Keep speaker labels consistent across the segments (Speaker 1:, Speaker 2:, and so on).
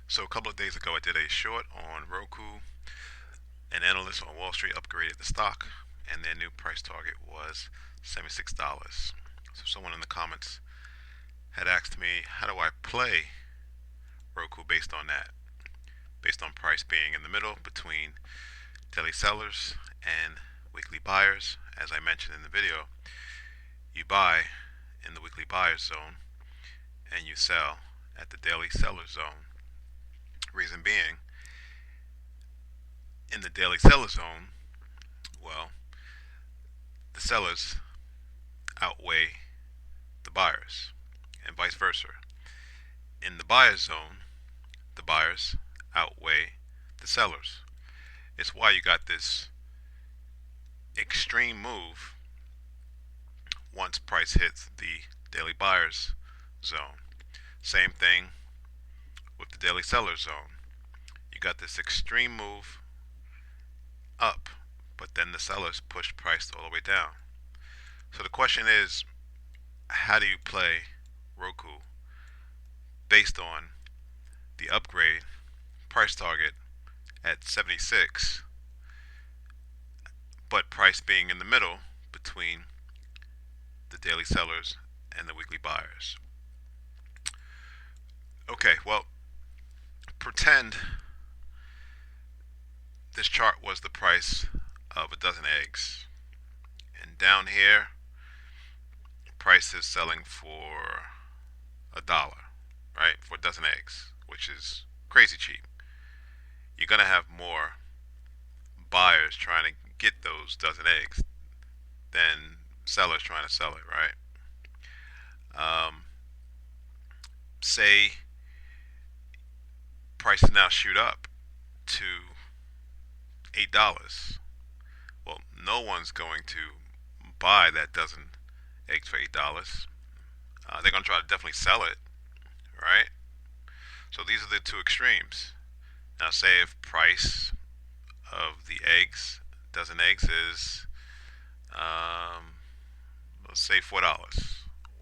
Speaker 1: So a couple of days ago, I did a short on Roku. An analyst on Wall Street upgraded the stock, and their new price target was $76. So someone in the comments had asked me, how do I play Roku based on that? Based on price being in the middle between daily sellers and weekly buyers. As I mentioned in the video, you buy in the weekly buyers zone and you sell at the daily seller zone. Reason being, in the daily seller zone, well, the sellers outweigh the buyers, and vice versa. In the buyer's zone, the buyers outweigh the sellers. It's why you got this extreme move once price hits the daily buyer's zone. Same thing with the daily seller zone. You got this extreme move up, but then the sellers push price all the way down. So the question is, how do you play Roku based on the upgrade price target at 76, but price being in the middle between the daily sellers and the weekly buyers? Okay, well, pretend this chart was the price of a dozen eggs. And down here, price is selling for $1, right? For a dozen eggs, which is crazy cheap. You're going to have more buyers trying to get those dozen eggs than sellers trying to sell it, right? Um, Say prices now shoot up to $8. Well, no one's going to buy that dozen eggs for $8. They're going to try to definitely sell it, right? So these are the two extremes. Now, say if price of the eggs, dozen eggs, is let's say $4.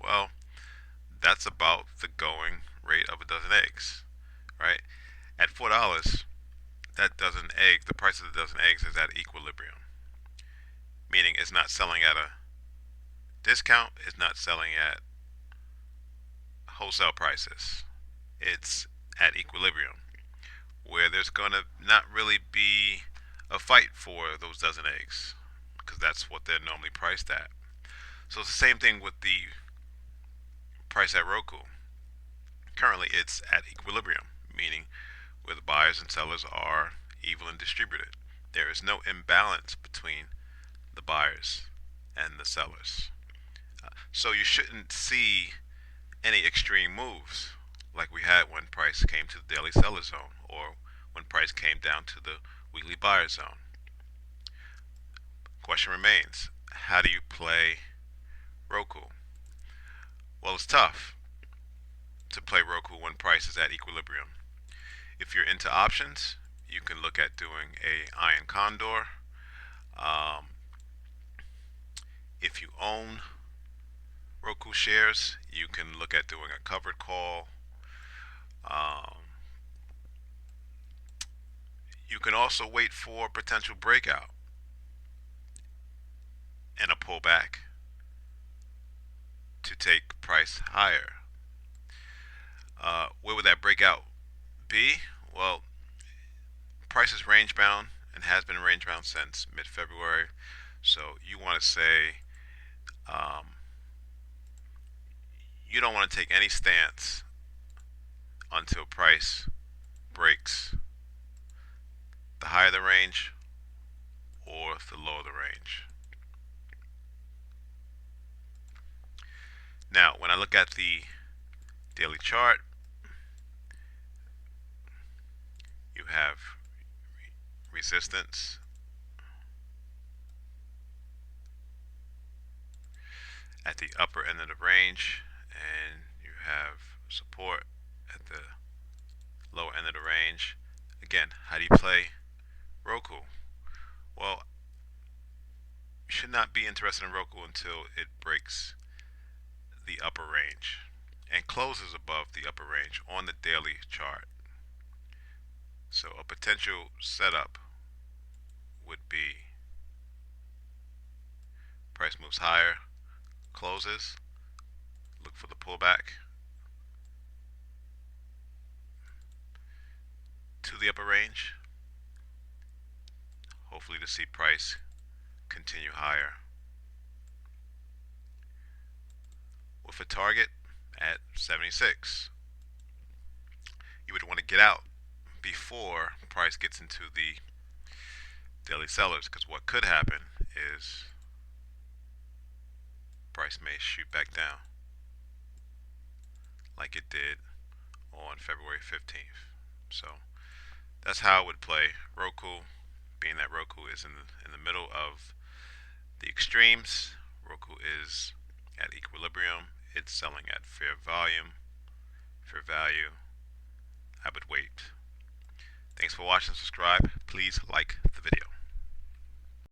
Speaker 1: Well, that's about the going rate of a dozen eggs, right? At $4, that dozen egg, the price of the dozen eggs is at equilibrium, meaning it's not selling at a discount, it's not selling at wholesale prices. It's at equilibrium, where there's going to not really be a fight for those dozen eggs, because that's what they're normally priced at. So it's the same thing with the price at Roku. Currently, it's at equilibrium, meaning where the buyers and sellers are evenly distributed. There is no imbalance between the buyers and the sellers. So you shouldn't see any extreme moves like we had when price came to the daily seller zone or when price came down to the weekly buyer zone. Question remains, how do you play Roku? Well, it's tough to play Roku when price is at equilibrium. If you're into options, you can look at doing a iron condor. Um, if you own Roku shares, you can look at doing a covered call. Um, you can also wait for potential breakout and a pullback to take price higher. Where would that breakout be? Well, price is range bound and has been range bound since mid-February. So you want to say um, you don't want to take any stance until price breaks the higher the range or the lower the range. Now, when I look at the daily chart, you have resistance at the upper end of the range, and you have support at the lower end of the range. Again, how do you play Roku? Well, you should not be interested in Roku until it breaks the upper range and closes above the upper range on the daily chart. So a potential setup would be price moves higher, closes, look for the pullback to the upper range, hopefully to see price continue higher with a target at 76. You would want to get out before price gets into the daily sellers, because what could happen is price may shoot back down like it did on February 15th. So that's how it would play. Roku, being that Roku is in the middle of the extremes, Roku is at equilibrium. It's selling at fair volume, fair value. I would wait. Thanks for watching. Subscribe. Please like